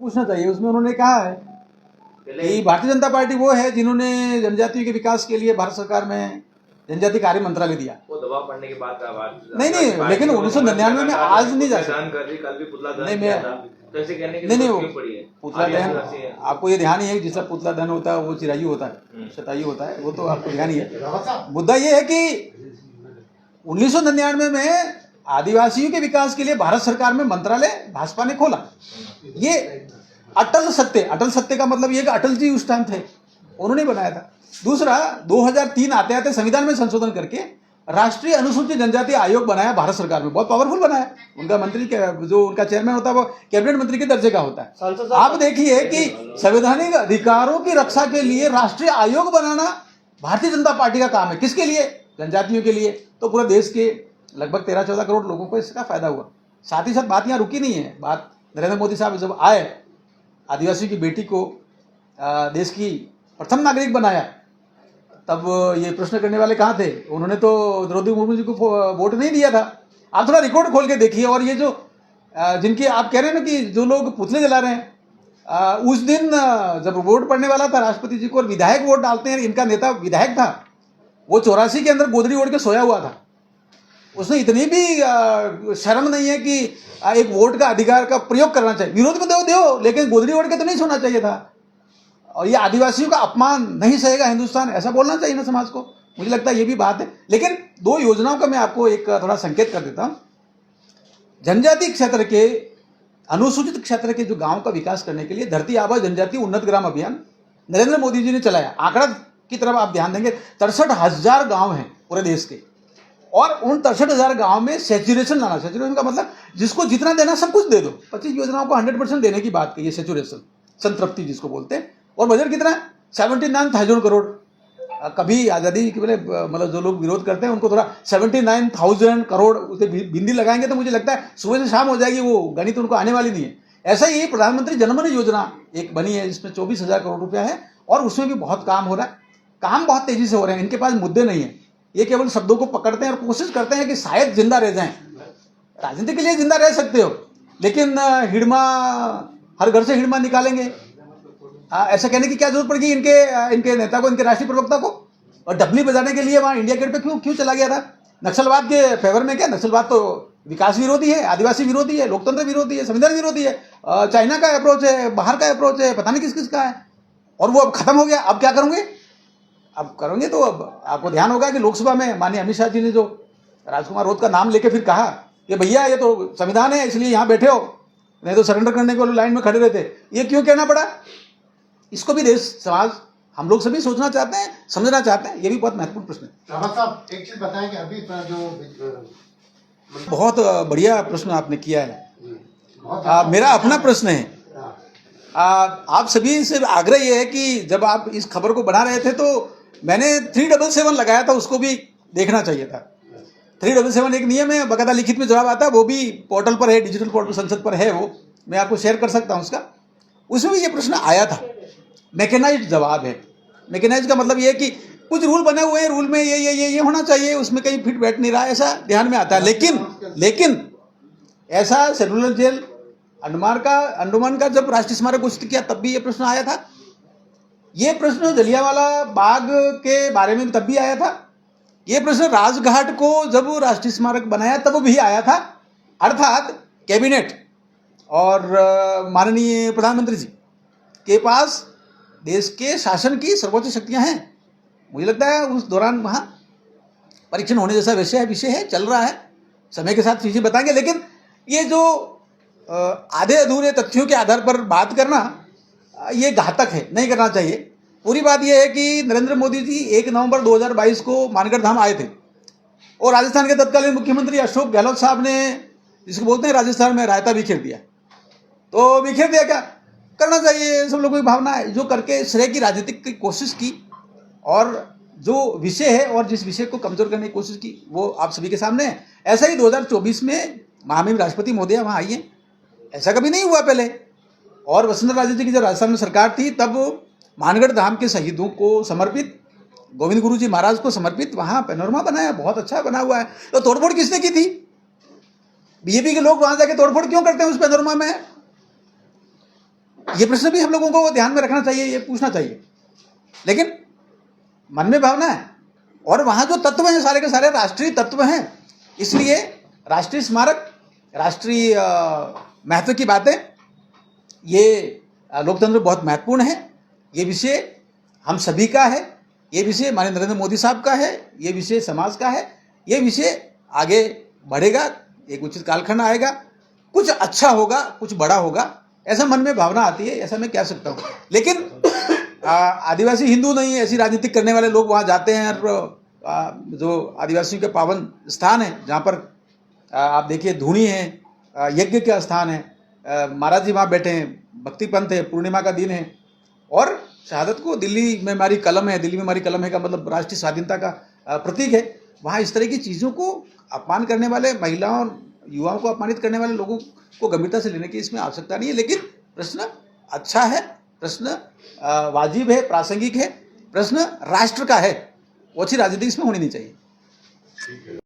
पूछना चाहिए। उसमें उन्होंने कहा है कि भारतीय जनता पार्टी वो है जिन्होंने जनजातियों के विकास के लिए भारत सरकार में जनजाति कार्य मंत्रालय दिया। वो दबाव पड़ने के बाद का बात नहीं, लेकिन 1999 में आज नहीं जा सकता। कल भी पुतला दहन नहीं, किया था, तो ऐसे कहने की नहीं, जरूरत क्यों पड़ी है? पुतला दहन आपको ये ध्यान ही है, जिसका पुतला दहन होता है वो चिरायु होता है, शतायु होता है, वो तो आपको ध्यान ही है। मुद्दा ये है कि 1999 में आदिवासियों के विकास के लिए भारत सरकार में मंत्रालय भाजपा ने खोला। ये अटल सत्य का मतलब ये कि अटल जी उस टाइम थे, उन्होंने बनाया था। दूसरा, 2003 आते आते संविधान में संशोधन करके राष्ट्रीय अनुसूचित जनजाति आयोग बनाया भारत सरकार में, बहुत पावरफुल बनाया। उनका मंत्री जो उनका चेयरमैन होता है वो कैबिनेट मंत्री के दर्जे का होता है। आप देखिए कि संवैधानिक अधिकारों की रक्षा के लिए राष्ट्रीय आयोग बनाना भारतीय जनता पार्टी का काम है। किसके लिए? जनजातियों के लिए। तो पूरे देश के लगभग 13-14 करोड़ लोगों को इसका फायदा हुआ। साथ ही साथ बात यहाँ रुकी नहीं है, बात नरेंद्र मोदी साहब जब आए, आदिवासी की बेटी को देश की प्रथम नागरिक बनाया, तब ये प्रश्न करने वाले कहाँ थे? उन्होंने तो द्रौपदी मुर्मू जी को वोट नहीं दिया था। आप थोड़ा रिकॉर्ड खोल के देखिए। और ये जो जिनके आप कह रहे हैं ना कि जो लोग पुतले जला रहे हैं, उस दिन जब वोट पड़ने वाला था राष्ट्रपति जी को और विधायक वोट डालते हैं, इनका नेता विधायक था, वो 84 के अंदर गोदरी ओढ़ के सोया हुआ था। उसने इतनी भी शर्म नहीं है कि एक वोट का अधिकार का प्रयोग करना चाहिए। विरोध को दो, लेकिन गोदरी ओढ़ के तो नहीं सोना चाहिए था। और ये आदिवासियों का अपमान नहीं सहेगा हिंदुस्तान, ऐसा बोलना चाहिए ना समाज को। मुझे लगता है ये भी बात है। लेकिन 2 योजनाओं का मैं आपको एक थोड़ा संकेत कर देता हूं। जनजाति क्षेत्र के, अनुसूचित क्षेत्र के जो गांव का विकास करने के लिए धरती आबा जनजाति उन्नत ग्राम अभियान नरेंद्र मोदी जी ने चलाया। आंकड़ा की तरफ आप ध्यान देंगे, 63,000 गांव हैं पूरे देश के, और उन 63,000 गांव में सैचुरेशन लाना। सैचुरेशन का मतलब जिसको जितना देना सब कुछ दे दो। 25 योजनाओं को 100% देने की बात कही है, सैचुरेशन, संतृप्ति जिसको बोलते हैं। और बजट कितना है? 79,000 करोड़। कभी आज़ादी के पहले मतलब जो लोग विरोध करते हैं उनको थोड़ा 79,000 करोड़ उसे बिंदी लगाएंगे तो मुझे लगता है सुबह से शाम हो जाएगी, वो गणित उनको आने वाली नहीं है। ऐसा ही प्रधानमंत्री जनधन योजना एक बनी है जिसमें 24,000 करोड़ रुपया है, और उसमें भी बहुत काम हो रहा है। काम बहुत तेजी से हो रहे हैं। इनके पास मुद्दे नहीं है, ये केवल शब्दों को पकड़ते हैं और कोशिश करते हैं कि शायद जिंदा रह जाएं। राजनीति के लिए जिंदा रह सकते हो, लेकिन हिड़मा, हर घर से हिड़मा निकालेंगे, ऐसा कहने की क्या जरूरत पड़ेगी इनके नेता को, इनके राष्ट्रीय प्रवक्ता को? और डबली बजाने के लिए वहां इंडिया गेट पे क्यों चला गया था? नक्सलवाद के फेवर में क्या? नक्सलवाद तो विकास विरोधी है, आदिवासी विरोधी है, लोकतंत्र विरोधी है, संविधान विरोधी है, चाइना का अप्रोच है, बाहर का अप्रोच है, पता नहीं किस किस का है। और वो अब खत्म हो गया। अब क्या करोगे? अब करोगे तो अब आपको ध्यान होगा कि लोकसभा में माननीय अमित शाह जी ने जो राजकुमार रोत का नाम लेके फिर कहा कि भैया ये तो संविधान है इसलिए यहाँ बैठे हो, नहीं तो सरेंडर करने के लाइन में खड़े रहते। ये क्यों कहना पड़ा? इसको भी देश, समाज, हम लोग सभी सोचना चाहते हैं, समझना चाहते हैं। ये भी बहुत महत्वपूर्ण प्रश्न है। साहब एक चीज बताएं कि अभी जो बहुत बढ़िया प्रश्न आपने किया है। मेरा अपना प्रश्न है। आप सभी से आग्रह ये है कि जब आप इस खबर को बना रहे थे तो मैंने 377 लगाया था, उसको भी देखना चाहिए था। 377 एक नियम है, बकायदा लिखित में जवाब आता है, वो भी पोर्टल पर है, डिजिटल पोर्टल संसद पर है, वो मैं आपको शेयर कर सकता हूँ उसका। उसमें भी ये प्रश्न आया था। मैकेनाइज्ड जवाब है। मैकेनाइज्ड का मतलब ये है कि कुछ रूल बने हुए हैं, रूल में ये होना चाहिए, उसमें कहीं फिट बैठ नहीं रहा, ऐसा ध्यान में आता है। लेकिन ऐसा सेलुलर जेल अंडमान का जब राष्ट्रीय स्मारक घोषित किया तब भी ये प्रश्न आया था। ये प्रश्न जलियांवाला बाग के बारे में तब भी आया था। ये प्रश्न राजघाट को जब राष्ट्रीय स्मारक बनाया तब भी आया था। अर्थात कैबिनेट और माननीय प्रधानमंत्री जी के पास देश के शासन की सर्वोच्च शक्तियां हैं। मुझे लगता है उस दौरान वहां परीक्षण होने जैसा विषय है, चल रहा है, समय के साथ चीजें बताएंगे। लेकिन ये जो आधे अधूरे तथ्यों के आधार पर बात करना, ये घातक है, नहीं करना चाहिए। पूरी बात यह है कि नरेंद्र मोदी जी 1 नवंबर 2022 को मानगढ़ धाम आए थे और राजस्थान के तत्कालीन मुख्यमंत्री अशोक गहलोत साहब ने, जिसको बोलते हैं राजस्थान में रायता बिखेर दिया। तो बिखेर दिया, क्या करना चाहिए, सब लोगों की भावना है, जो करके श्रेय की राजनीतिक की कोशिश की, और जो विषय है और जिस विषय को कमजोर करने की कोशिश की वो आप सभी के सामने है। ऐसा ही 2024 में महामहिम राष्ट्रपति महोदया वहां आई है, ऐसा कभी नहीं हुआ पहले। और वसुंधरा राजे जी की जब राजस्थान में सरकार थी तब मानगढ़ धाम के शहीदों को समर्पित, गोविंद गुरु जी महाराज को समर्पित वहां पैनोरमा बनाया, बहुत अच्छा बना हुआ है। तो तोड़फोड़ किसने की थी? बीजेपी के लोग वहां जाके तोड़फोड़ क्यों करते हैं उस पैनोरमा में? ये प्रश्न भी हम लोगों को ध्यान में रखना चाहिए, ये पूछना चाहिए। लेकिन मन में भावना है और वहां जो तत्व हैं सारे के सारे राष्ट्रीय तत्व हैं, इसलिए राष्ट्रीय स्मारक, राष्ट्रीय महत्व की बातें, ये लोकतंत्र बहुत महत्वपूर्ण है। ये विषय हम सभी का है, ये विषय माननीय नरेंद्र मोदी साहब का है, ये विषय समाज का है, ये विषय आगे बढ़ेगा, एक उचित कालखंड आएगा, कुछ अच्छा होगा, कुछ बड़ा होगा, ऐसा मन में भावना आती है, ऐसा मैं कह सकता हूँ। लेकिन आदिवासी हिंदू नहीं, ऐसी राजनीति करने वाले लोग वहाँ जाते हैं और जो आदिवासियों के पावन स्थान है, जहाँ पर आप देखिए धूनी है, यज्ञ का स्थान है, महाराज जी वहाँ बैठे हैं, भक्ति पंथ है, पूर्णिमा का दिन है, और शहादत को दिल्ली में हमारी कलम है, दिल्ली में हमारी कलम है का मतलब राष्ट्रीय स्वाधीनता का प्रतीक है। वहाँ इस तरह की चीज़ों को अपमान करने वाले, महिलाओं और युवाओं को अपमानित करने वाले लोगों को गंभीरता से लेने की इसमें आवश्यकता नहीं है। लेकिन प्रश्न अच्छा है, प्रश्न वाजिब है, प्रासंगिक है, प्रश्न राष्ट्र का है, वो अच्छी राजनीति इसमें होनी नहीं चाहिए।